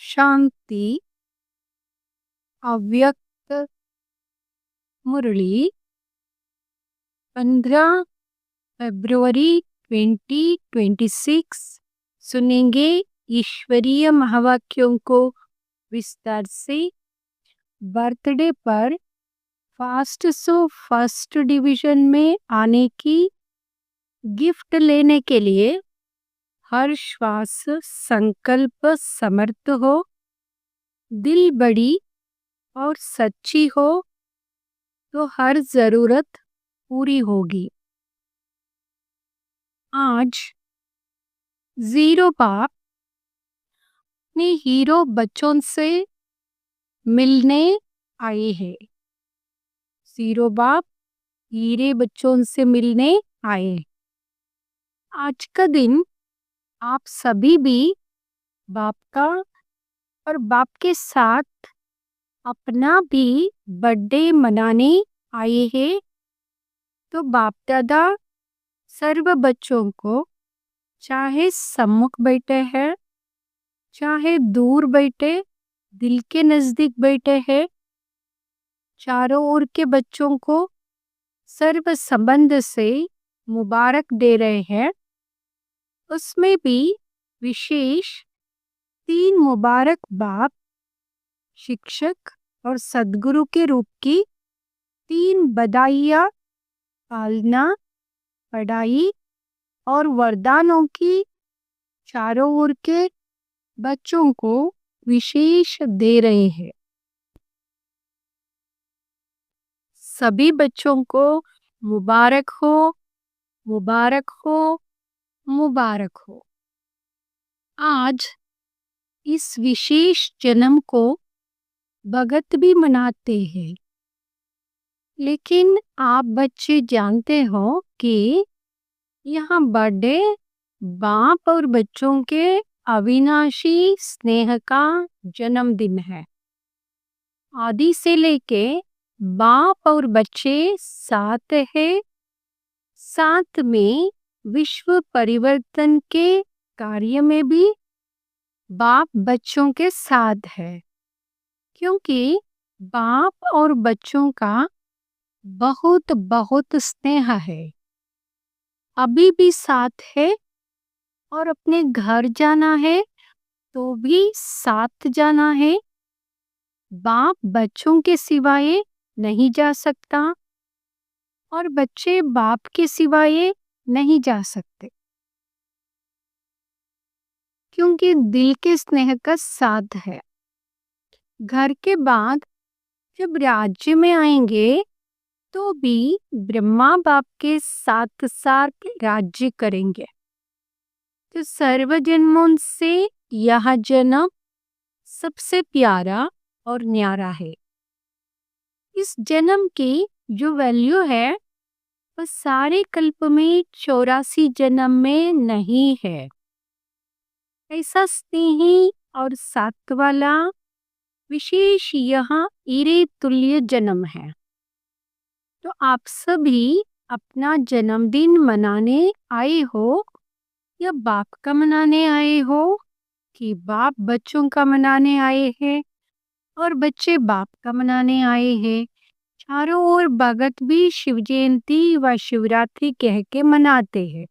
शांति अव्यक्त मुरली 15 फरवरी 2026 सुनेंगे ईश्वरीय महावाक्यों को विस्तार से। बर्थडे पर फर्स्ट डिवीजन में आने की गिफ्ट लेने के लिए हर श्वास संकल्प समर्थ हो, दिल बड़ी और सच्ची हो तो हर जरूरत पूरी होगी। आज जीरो बाप अपने हीरो बच्चों से मिलने आए हैं। जीरो बाप हीरे बच्चों से मिलने आए। आज का दिन आप सभी भी बाप का और बाप के साथ अपना भी बर्थडे मनाने आए हैं। तो बाप दादा सर्व बच्चों को चाहे सम्मुख बैठे हैं चाहे दूर बैठे दिल के नजदीक बैठे हैं, चारों ओर के बच्चों को सर्व संबंध से मुबारक दे रहे हैं। उसमें भी विशेष 3 मुबारक बाप शिक्षक और सद्गुरु के रूप की 3 बधाइयाँ पालना पढ़ाई और वरदानों की चारों ओर के बच्चों को विशेष दे रहे हैं। सभी बच्चों को मुबारक हो, मुबारक हो, मुबारक हो। आज इस विशेष जन्म को भगत भी मनाते हैं, लेकिन आप बच्चे जानते हो कि यहाँ बर्थडे बाप और बच्चों के अविनाशी स्नेह का जन्मदिन है। आदि से लेके बाप और बच्चे साथ हैं, साथ में विश्व परिवर्तन के कार्य में भी बाप बच्चों के साथ है, क्योंकि बाप और बच्चों का बहुत बहुत स्नेह है। अभी भी साथ है और अपने घर जाना है तो भी साथ जाना है। बाप बच्चों के सिवाय नहीं जा सकता और बच्चे बाप के सिवाय नहीं जा सकते, क्योंकि दिल के स्नेह का साथ है। घर के बाद जब राज्य में आएंगे तो भी ब्रह्मा बाप के साथ साथ राज्य करेंगे। तो सर्व जन्मों से यह जन्म सबसे प्यारा और न्यारा है। इस जन्म की जो वैल्यू है वह सारे कल्प में 84 जन्म में नहीं है। ऐसा स्नेही और साथ वाला विशेष यहाँ ईरे तुल्य जन्म है। तो आप सभी अपना जन्मदिन मनाने आए हो या बाप का मनाने आए हो कि बाप बच्चों का मनाने आए हैं और बच्चे बाप का मनाने आए हैं। चारों ओर भगत भी शिव जयंती व शिवरात्रि कह के मनाते हैं,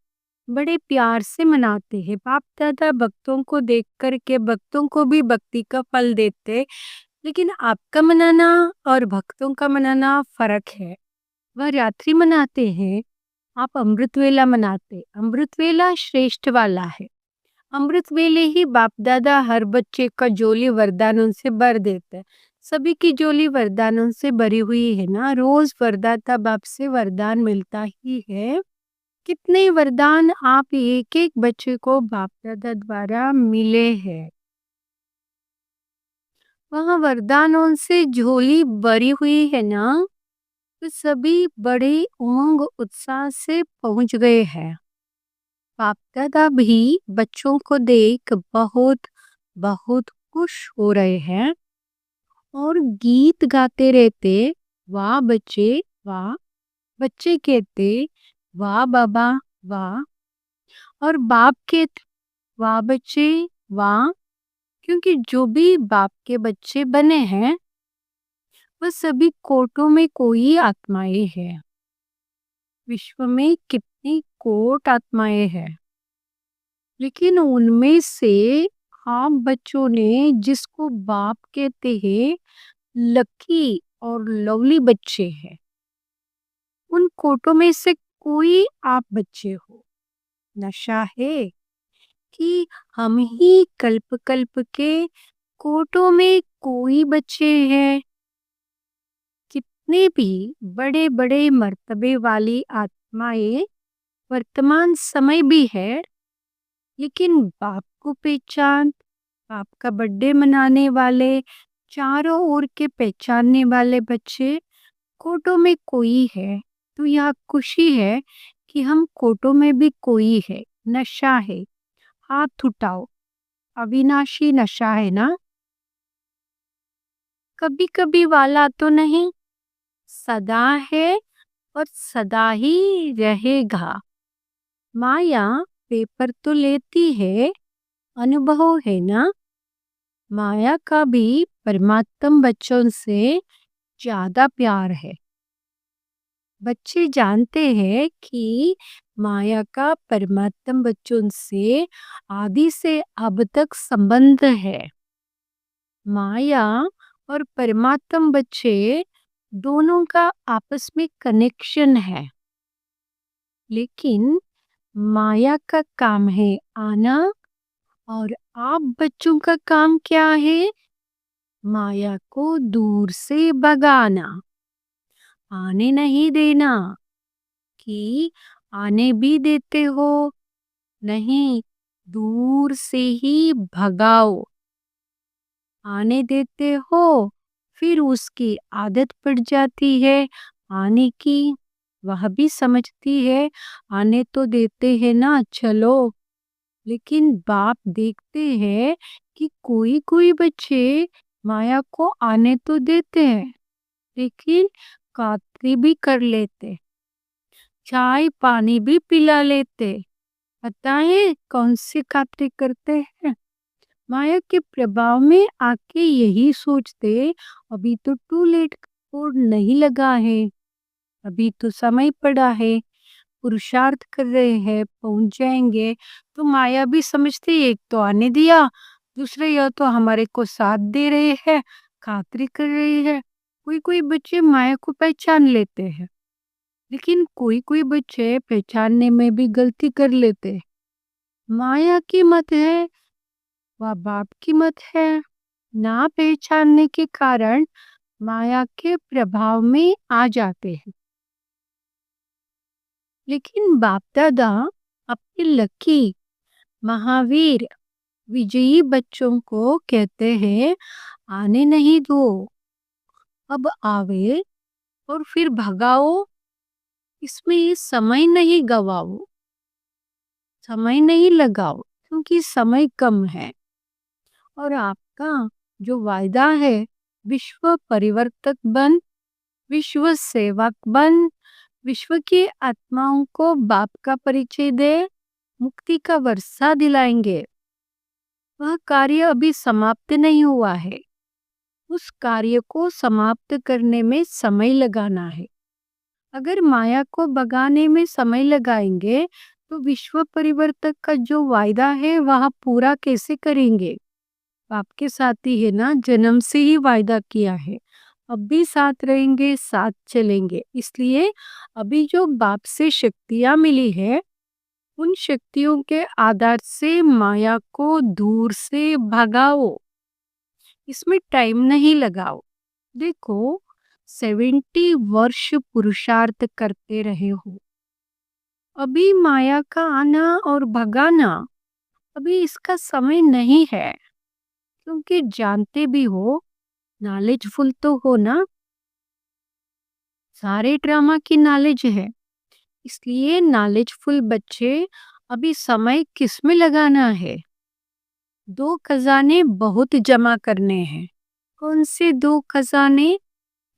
बड़े प्यार से मनाते हैं। बाप दादा भक्तों को देख कर के भक्तों को भी भक्ति का फल देते, लेकिन आपका मनाना और भक्तों का मनाना फर्क है। वह रात्रि मनाते हैं, आप अमृत वेला मनाते। अमृत वेला श्रेष्ठ वाला है। अमृत वेले ही बाप दादा हर बच्चे का झोली वरदानों से भर देते हैं। सभी की झोली वरदानों से भरी हुई है ना। रोज वरदाता बाप से वरदान मिलता ही है। कितने वरदान आप एक एक बच्चे को बाप दादा द्वारा मिले हैं। वहाँ वरदानों से झोली भरी हुई है ना, तो सभी बड़े उमंग उत्साह से पहुंच गए हैं। बाप दादा भी बच्चों को देख बहुत बहुत खुश हो रहे हैं और गीत गाते रहते, वाह बच्चे वाह। बच्चे कहते वाह बाबा वाह, और बाप कहते वाह बच्चे वाह। क्योंकि जो भी बाप के बच्चे बने हैं वह सभी कोटों में कोई आत्माएं हैं। विश्व में कितनी कोट आत्माएं हैं, लेकिन उनमें से आप बच्चों ने जिसको बाप कहते हैं लकी और लवली बच्चे हैं, उन कोटों में से कोई आप बच्चे हो। नशा है कि हम ही कल्प कल्प के कोटों में कोई बच्चे हैं। कितने भी बड़े बड़े मर्तबे वाली आत्माएं वर्तमान समय भी है, लेकिन बाप को पहचान, बाप का बर्थडे मनाने वाले, चारों ओर के पहचानने वाले बच्चे कोटों में कोई है। तो यह खुशी है कि हम कोटों में भी कोई है। नशा है, हाथ उठाओ, अविनाशी नशा है ना। कभी कभी वाला तो नहीं, सदा है और सदा ही रहेगा। माया पेपर तो लेती है, अनुभव है ना। माया का भी परमात्म बच्चों से ज्यादा प्यार है। बच्चे जानते हैं कि माया का परमात्म बच्चों से आदि से अब तक संबंध है। माया और परमात्म बच्चे दोनों का आपस में कनेक्शन है, लेकिन माया का काम है आना और आप बच्चों का काम क्या है? माया को दूर से भगाना, आने नहीं देना। कि आने भी देते हो, नहीं, दूर से ही भगाओ। आने देते हो फिर उसकी आदत पड़ जाती है आने की, वह भी समझती है आने तो देते हैं ना, चलो। लेकिन बाप देखते हैं कि कोई कोई बच्चे माया को आने तो देते हैं, लेकिन कातरी भी कर लेते, चाय पानी भी पिला लेते। पता है कौन सी कातरी करते हैं? माया के प्रभाव में आके यही सोचते, अभी तो टू लेट और नहीं लगा है, अभी तो समय पड़ा है, पुरुषार्थ कर रहे हैं, पहुंच जाएंगे। तो माया भी समझती है, एक तो आने दिया, दूसरे यह तो हमारे को साथ दे रहे हैं, खातरी कर रही है। कोई कोई बच्चे माया को पहचान लेते हैं, लेकिन कोई कोई बच्चे पहचानने में भी गलती कर लेते हैं। माया की मत है, वह बाप की मत है। ना पहचानने के कारण माया के प्रभाव में आ जाते हैं। लेकिन बाप दादा अपने लकी महावीर विजयी बच्चों को कहते हैं, आने नहीं दो, अब आवे और फिर भगाओ। इसमें समय नहीं गवाओ, समय नहीं लगाओ, क्योंकि समय कम है। और आपका जो वायदा है, विश्व परिवर्तक बन, विश्व सेवक बन, विश्व की आत्माओं को बाप का परिचय दे, मुक्ति का वर्षा दिलाएंगे। वह कार्य अभी समाप्त नहीं हुआ है, उस कार्य को समाप्त करने में समय लगाना है। अगर माया को भगाने में समय लगाएंगे तो विश्व परिवर्तक का जो वायदा है वह पूरा कैसे करेंगे? आपके साथ ही है ना, जन्म से ही वायदा किया है, अब भी साथ रहेंगे, साथ चलेंगे। इसलिए अभी जो बाप से शक्तियां मिली है, उन शक्तियों के आधार से माया को दूर से भगाओ, इसमें टाइम नहीं लगाओ। देखो, 70 वर्ष पुरुषार्थ करते रहे हो, अभी माया का आना और भगाना अभी इसका समय नहीं है। क्योंकि जानते भी हो, नॉलेजफुल तो हो ना, सारे ड्रामा की नॉलेज है। इसलिए नॉलेजफुल बच्चे अभी समय किस में लगाना है? दो खजाने बहुत जमा करने हैं। कौन से दो खजाने?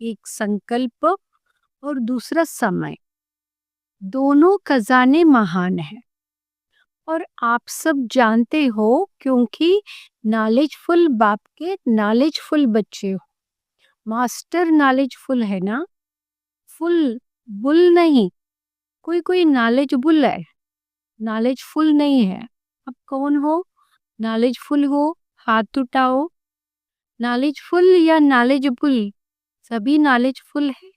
एक संकल्प और दूसरा समय। दोनों खजाने महान हैं। और आप सब जानते हो क्योंकि नॉलेजफुल बाप के नॉलेजफुल बच्चे हो। मास्टर नॉलेजफुल है ना, फुल बुल नहीं। कोई कोई नॉलेजबुल है, नॉलेजफुल नहीं है। अब कौन हो? नॉलेजफुल हो, हाथ उठाओ। नॉलेजफुल या नॉलेजबुल? सभी नॉलेजफुल है,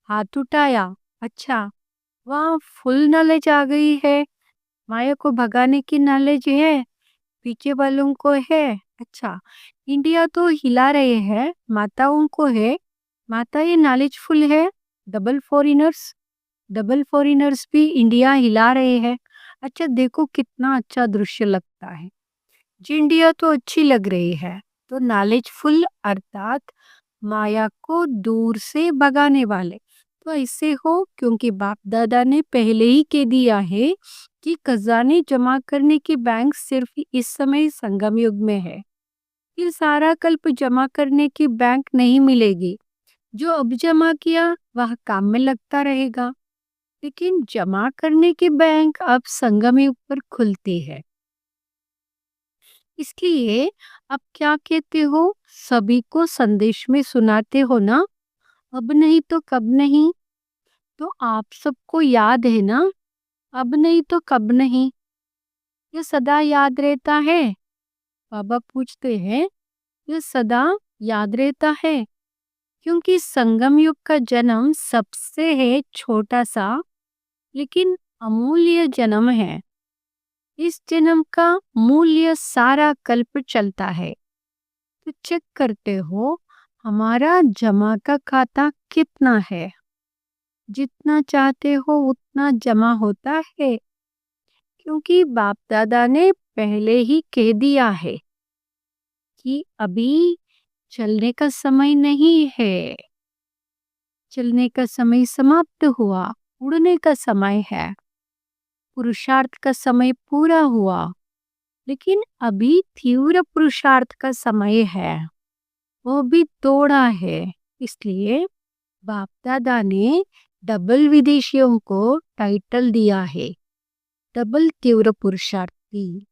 हाथ उठाया। अच्छा, वाह, फुल नॉलेज आ गई है। माया को भगाने की नॉलेज है, पीछे वालों को है। अच्छा, इंडिया तो हिला रहे हैं, माताओं को है। माता ये नॉलेजफुल है। डबल फॉरिनर्स, डबल फॉरिनर्स भी इंडिया हिला रहे हैं। अच्छा, देखो कितना अच्छा दृश्य लगता है। जी, इंडिया तो अच्छी लग रही है। तो नॉलेजफुल अर्थात माया को दूर से भगाने वाले तो ऐसे हो क्योंकि बाप दादा ने पहले ही कह दिया है कि खजाने जमा करने की बैंक सिर्फ इस समय संगम युग में है। फिर सारा कल्प जमा करने की बैंक नहीं मिलेगी। जो अब जमा किया वह काम में लगता रहेगा, लेकिन जमा करने की बैंक अब संगम युग पर खुलती है। इसलिए अब क्या कहते हो, सभी को संदेश में सुनाते हो ना, अब नहीं तो कब नहीं। तो आप सबको याद है ना, अब नहीं तो कब नहीं, ये सदा याद रहता है। बाबा पूछते हैं, ये सदा याद रहता है क्योंकि संगम युग का जन्म सबसे है छोटा सा लेकिन अमूल्य जन्म है। इस जन्म का मूल्य सारा कल्प चलता है। तो चेक करते हो हमारा जमा का खाता कितना है। जितना चाहते हो उतना जमा होता है क्योंकि बाप दादा ने पहले ही कह दिया है कि अभी चलने का समय नहीं है। चलने का समय समाप्त हुआ, उड़ने का समय है। पुरुषार्थ का समय पूरा हुआ, लेकिन अभी तीव्र पुरुषार्थ का समय है, वो भी थोड़ा है। इसलिए बाप दादा ने डबल विदेशियों को टाइटल दिया है, डबल तीव्र पुरुषार्थी।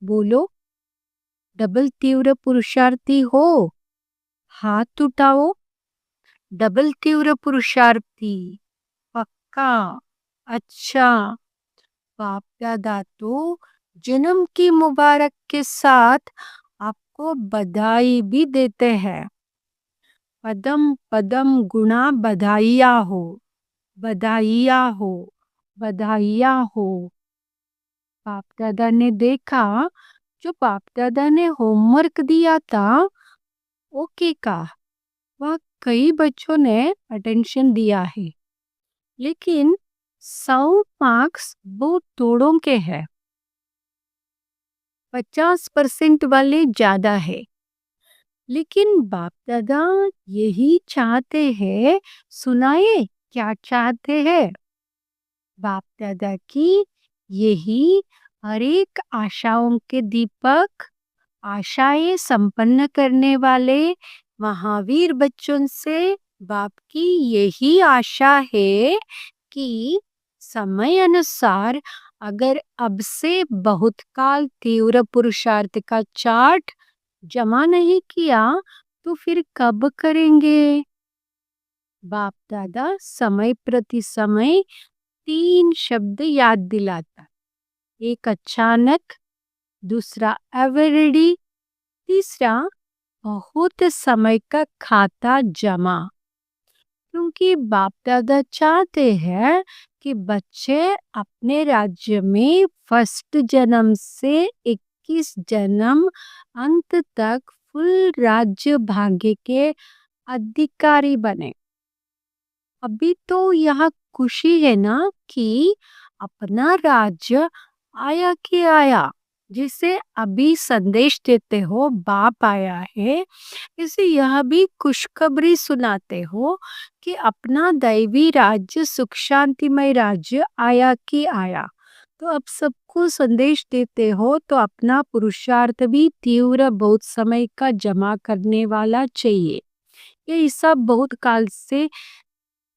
बोलो, डबल तीव्र पुरुषार्थी हो, हाथ उठाओ। डबल तीव्र पुरुषार्थी पक्का। अच्छा, बाप दादा तो जन्म की मुबारक के साथ आपको बधाई भी देते हैं। पदम पदम गुणा बधाइया हो, बधाइया हो, बधाइया हो। बाप दादा ने देखा, जो बाप दादा ने होमवर्क दिया था ओके का, वह कई बच्चों ने अटेंशन दिया है, लेकिन 100 मार्क्स वो तोड़ों के हैं। 50% वाले ज्यादा है, लेकिन बाप दादा यही चाहते हैं। सुनाए क्या चाहते हैं? बाप दादा की यही हर एक आशाओं के दीपक, आशाएं संपन्न करने वाले महावीर बच्चों से बाप की यही आशा है कि समय अनुसार अगर अब से बहुत काल तीव्र पुरुषार्थ का चार्ट जमा नहीं किया तो फिर कब करेंगे। बाप दादा समय प्रति समय 3 शब्द याद दिलाता, एक अचानक, दूसरा एवरेडी, तीसरा बहुत समय का खाता जमा। क्योंकि बाप दादा चाहते हैं कि बच्चे अपने राज्य में फर्स्ट जन्म से 21 जन्म अंत तक फुल राज्य भाग्य के अधिकारी बने। अभी तो यहाँ खुशी है ना कि अपना राज्य आया कि आया, जिसे अभी संदेश देते हो बाप आया है, इसे यह भी खुशखबरी सुनाते हो कि अपना दैवी राज्य सुख शांतिमय राज्य आया कि आया। तो अब सबको संदेश देते हो तो अपना पुरुषार्थ भी तीव्र बहुत समय का जमा करने वाला चाहिए। ये हिसाब बहुत काल से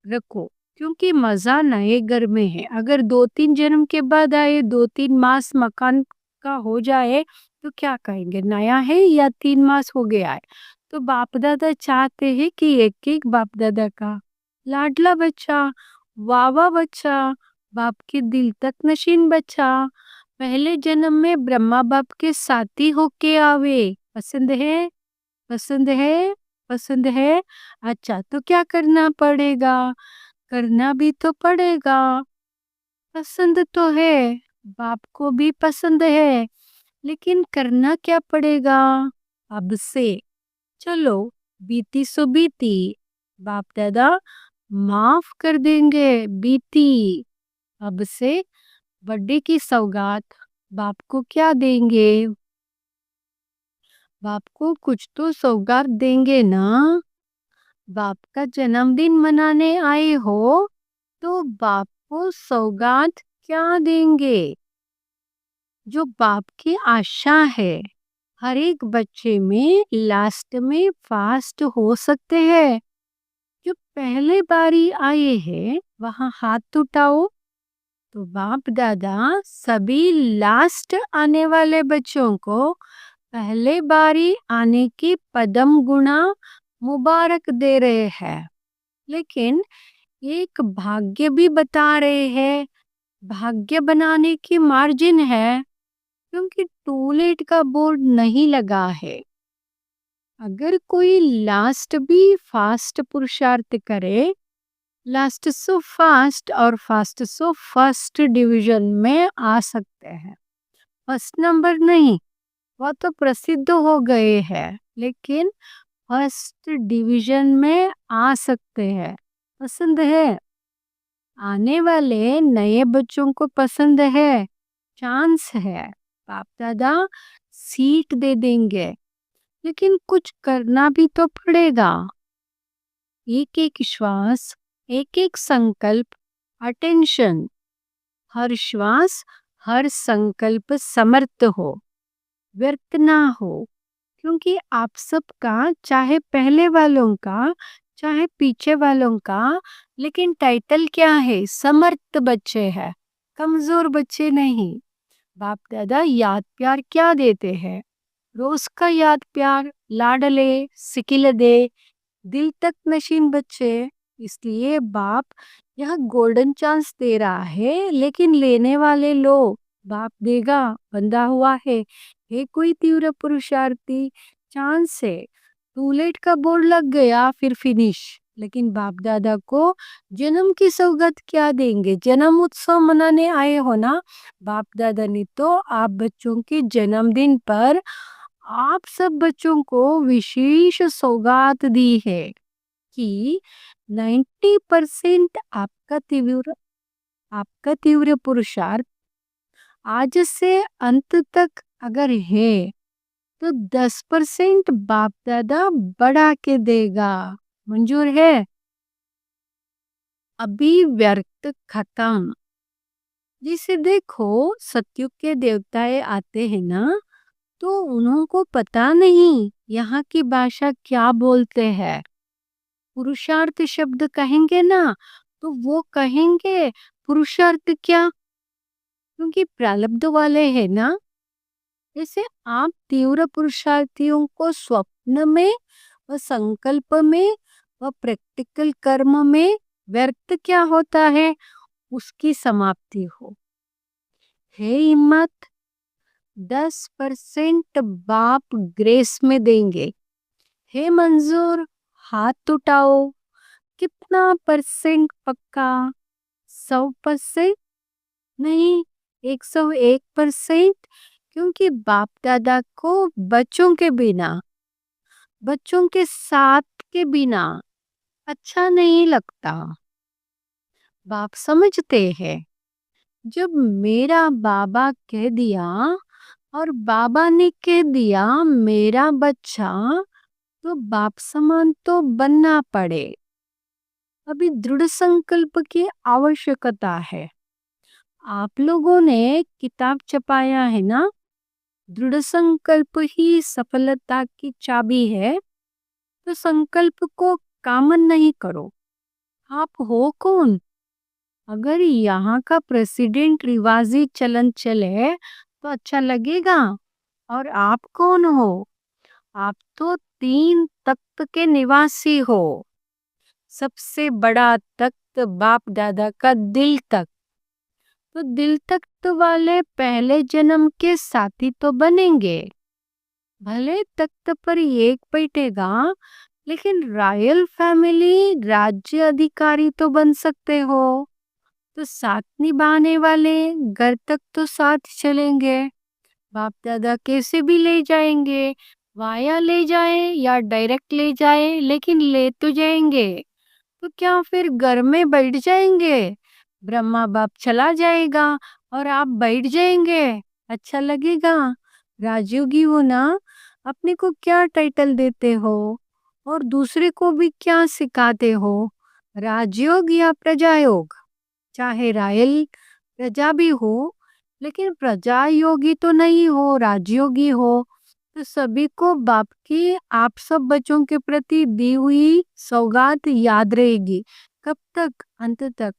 रखो, क्योंकि मजा नए घर में है। अगर 2-3 जन्म के बाद आए, 2-3 मास मकान का हो जाए तो क्या कहेंगे, नया है या 3 मास हो गया है। तो बाप दादा चाहते हैं कि एक एक बाप दादा का लाडला बच्चा, वावा बच्चा, बाप के दिल तक नशीन बच्चा पहले जन्म में ब्रह्मा बाप के साथी होके आवे। पसंद है? पसंद है? पसंद है? अच्छा, तो क्या करना पड़ेगा? करना भी तो पड़ेगा। पसंद तो है, बाप को भी पसंद है, लेकिन करना क्या पड़ेगा? अब से चलो, बीती सो बीती, बाप दादा माफ कर देंगे। बीती, अब से बर्थडे की सौगात बाप को क्या देंगे? बाप को कुछ तो सौगात देंगे ना। बाप का जन्मदिन मनाने आए हो तो बाप को सौगात क्या देंगे? जो बाप की आशा है, हर एक बच्चे में लास्ट में फास्ट हो सकते हैं। जो पहले बारी आए हैं वहां हाथ उठाओ। तो बाप दादा सभी लास्ट आने वाले बच्चों को पहले बारी आने की पदम गुणा मुबारक दे रहे हैं। लेकिन एक भाग्य भी बता रहे हैं, भाग्य बनाने की मार्जिन है, क्योंकि टूलेट का बोर्ड नहीं लगा है। अगर कोई लास्ट भी फास्ट पुरुषार्थ करे, लास्ट सो फास्ट और फास्ट सो फर्स्ट डिवीजन में आ सकते हैं। फर्स्ट नंबर नहीं, वह तो प्रसिद्ध हो गए हैं, लेकिन फर्स्ट डिवीजन में आ सकते हैं। पसंद है? आने वाले नए बच्चों को पसंद है, चांस है, बाप दादा सीट दे देंगे, लेकिन कुछ करना भी तो पड़ेगा। एक एक श्वास, एक एक संकल्प, अटेंशन, हर श्वास हर संकल्प समर्थ हो, व्यर्थ ना हो। क्योंकि आप सबका, चाहे पहले वालों का चाहे पीछे वालों का, लेकिन टाइटल क्या है? समर्थ बच्चे हैं, कमजोर बच्चे नहीं। बाप दादा याद प्यार क्या देते हैं? रोज का याद प्यार, लाडले, सिकिल दे, दिल तक नशीन बच्चे। इसलिए बाप यह गोल्डन चांस दे रहा है, लेकिन लेने वाले लो, बाप देगा, बंधा हुआ है। हे कोई तीव्र पुरुषार्थी, चांस है। टूलेट का बोर्ड लग गया फिर फिनिश। लेकिन बाप दादा को जन्म की सौगात क्या देंगे? जन्म उत्सव मनाने आए हो ना। बाप दादा ने तो आप बच्चों के जन्मदिन पर आप सब बच्चों को विशेष सौगात दी है कि 90% आपका तीव्र पुरुषार्थ आज से अंत तक अगर है, तो 10% बाप दादा बढ़ा के देगा। मंजूर है? अभी व्यर्थ खत्म। जिसे देखो, सत्युग के देवताएं आते हैं ना, तो उन्हों को पता नहीं यहाँ की भाषा क्या बोलते हैं। पुरुषार्थ शब्द कहेंगे ना, तो वो कहेंगे पुरुषार्थ क्या, क्योंकि प्रारब्ध वाले हैं ना। जैसे आप तीव्र पुरुषार्थियों को स्वप्न में व संकल्प में व प्रैक्टिकल कर्म में व्यर्थ क्या होता है, उसकी समाप्ति हो। हे हिम्मत, 10% बाप ग्रेस में देंगे। हे मंजूर, हाथ उठाओ। कितना परसेंट पक्का? 100%? नहीं, 101%। क्योंकि बाप दादा को बच्चों के बिना, बच्चों के साथ के बिना अच्छा नहीं लगता। बाप समझते हैं, जब मेरा बाबा कह दिया और बाबा ने कह दिया मेरा बच्चा, तो बाप समान तो बनना पड़े। अभी दृढ़ संकल्प की आवश्यकता है। आप लोगों ने किताब छपाया है ना, दृढ़ संकल्प ही सफलता की चाबी है। तो संकल्प को कामन नहीं करो। आप हो कौन? अगर यहाँ का प्रेसिडेंट रिवाजी चलन चले तो अच्छा लगेगा। और आप कौन हो? आप तो 3 तख्त के निवासी हो। सबसे बड़ा तख्त बाप दादा का दिल तख्त। तो दिल तख्त वाले पहले जन्म के साथी तो बनेंगे। भले तख्त पर एक बैठेगा, लेकिन रॉयल फैमिली राज्य अधिकारी तो बन सकते हो। तो साथ निभाने वाले घर तक तो साथ चलेंगे। बाप दादा कैसे भी ले जाएंगे, वाया ले जाए या डायरेक्ट ले जाए, लेकिन ले तो जाएंगे। तो क्या फिर घर में बैठ जाएंगे? ब्रह्मा बाप चला जाएगा और आप बैठ जाएंगे, अच्छा लगेगा? राजयोगी हो ना, अपने को क्या टाइटल देते हो और दूसरे को भी क्या सिखाते हो? राजयोग या प्रजा योग? चाहे रायल प्रजा भी हो, लेकिन प्रजा योगी तो नहीं हो, राजयोगी हो। तो सभी को बाप की आप सब बच्चों के प्रति दी हुई सौगात याद रहेगी। कब तक? अंत तक।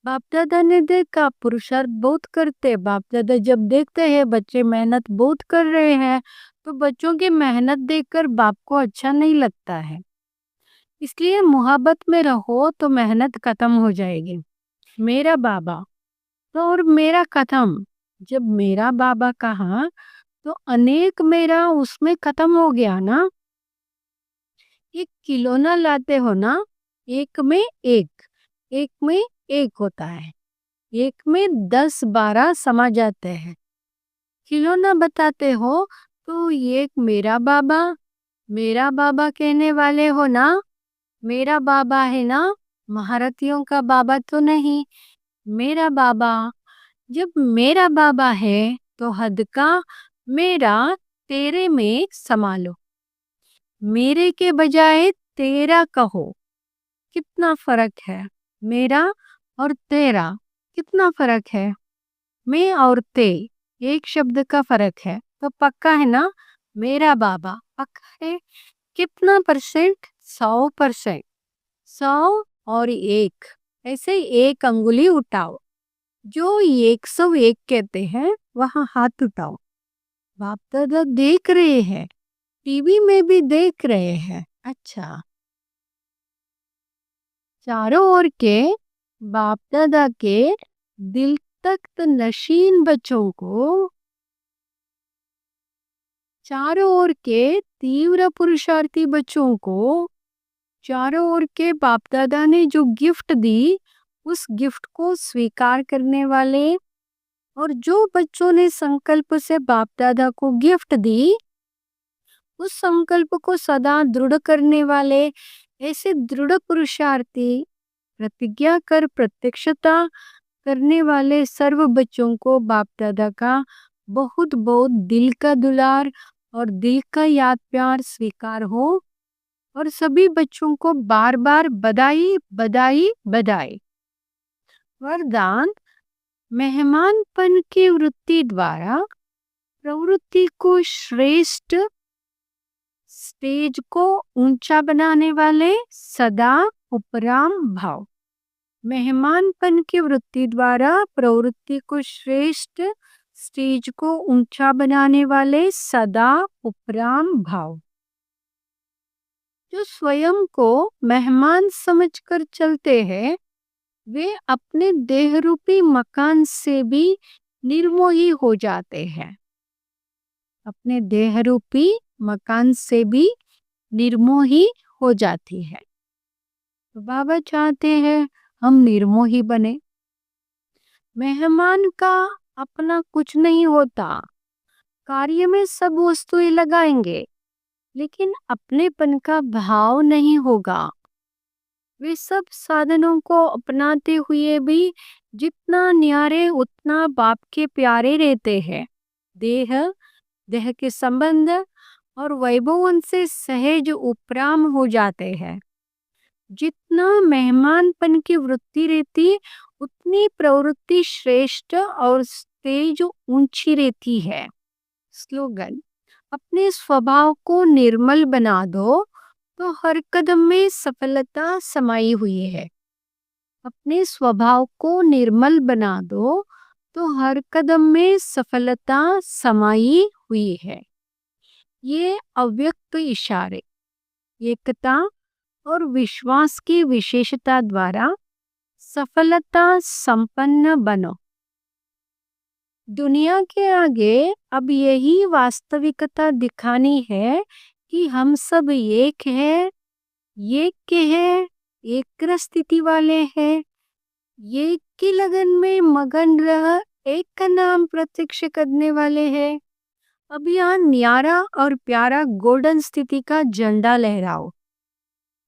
बाप दादा ने देखा पुरुषार्थ बहुत करते, बाप दादा जब देखते हैं बच्चे मेहनत बहुत कर रहे हैं, तो बच्चों की मेहनत देखकर बाप को अच्छा नहीं लगता है। इसलिए मोहब्बत में रहो तो मेहनत खत्म हो जाएगी। मेरा बाबा तो और मेरा खत्म। जब मेरा बाबा कहा तो अनेक मेरा उसमें खत्म हो गया ना। एक खिलौना लाते हो ना, एक में एक में एक होता है, एक में 10-12 समा जाते हैं। खिलौना बताते हो तो एक मेरा बाबा कहने वाले हो ना। मेरा बाबा है ना, महारथियों का बाबा तो नहीं। मेरा बाबा, जब मेरा बाबा है तो हद का मेरा तेरे में समा लो। मेरे के बजाय तेरा कहो। कितना फर्क है मेरा और तेरा, कितना फर्क है। मैं और ते एक शब्द का फर्क है, तो पक्का है ना मेरा बाबा पक्का है। कितना परसेंट? 100%। 100 और 1, ऐसे एक अंगुली उठाओ। जो 101 कहते हैं वहां हाथ उठाओ। बाप दादा देख रहे हैं, टीवी में भी देख रहे हैं। अच्छा, चारों ओर के बाप दादा के दिल तख्त नशीन बच्चों को, चारों ओर के तीव्र पुरुषार्थी बच्चों को, चारों ओर के बाप दादा ने जो गिफ्ट दी उस गिफ्ट को स्वीकार करने वाले, और जो बच्चों ने संकल्प से बाप दादा को गिफ्ट दी उस संकल्प को सदा दृढ़ करने वाले, ऐसे दृढ़ पुरुषार्थी प्रतिज्ञा कर प्रत्यक्षता करने वाले सर्व बच्चों को बाप दादा का बहुत बहुत दिल का दुलार और दिल का याद प्यार स्वीकार हो। और सभी बच्चों को बार बार बधाई बधाई बधाई। वरदान: मेहमानपन की वृत्ति द्वारा प्रवृत्ति को श्रेष्ठ, स्टेज को ऊंचा बनाने वाले सदा उपराम भाव। मेहमानपन की वृत्ति द्वारा प्रवृत्ति को श्रेष्ठ, स्टेज को ऊंचा बनाने वाले सदा उपराम भाव। जो स्वयं को मेहमान समझकर चलते हैं वे अपने देह रूपी मकान से भी निर्मोही हो जाते हैं। अपने देह रूपी मकान से भी निर्मोही हो जाती है। तो बाबा चाहते हैं हम निर्मोही बने। मेहमान का अपना कुछ नहीं होता। कार्य में सब वस्तुएं लगाएंगे, लेकिन अपनेपन का भाव नहीं होगा। वे सब साधनों को अपनाते हुए भी जितना न्यारे उतना बाप के प्यारे रहते हैं। देह, देह के संबंध और वैभव उनसे सहज उपराम हो जाते हैं। जितना मेहमानपन की वृत्ति रहती उतनी प्रवृत्ति श्रेष्ठ और तेज ऊंची रहती है। स्लोगन: अपने स्वभाव को निर्मल बना दो तो हर कदम में सफलता समाई हुई है। अपने स्वभाव को निर्मल बना दो तो हर कदम में सफलता समाई हुई है। ये अव्यक्त इशारे, एकता और विश्वास की विशेषता द्वारा सफलता संपन्न बनो। दुनिया के आगे अब यही वास्तविकता दिखानी है कि हम सब एक है, एक के हैं, एक स्थिति वाले हैं, एक की लगन में मगन रह एक का नाम प्रत्यक्ष करने वाले हैं। अब यहाँ न्यारा और प्यारा गोल्डन स्थिति का झंडा लहराओ।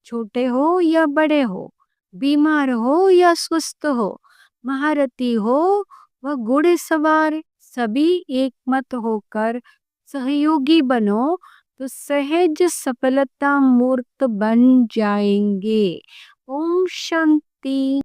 छोटे हो या बड़े हो, बीमार हो या स्वस्थ हो, महारथी हो व घुड़सवार, सभी एक मत होकर सहयोगी बनो तो सहज सफलता मूर्त बन जाएंगे। ओम शांति।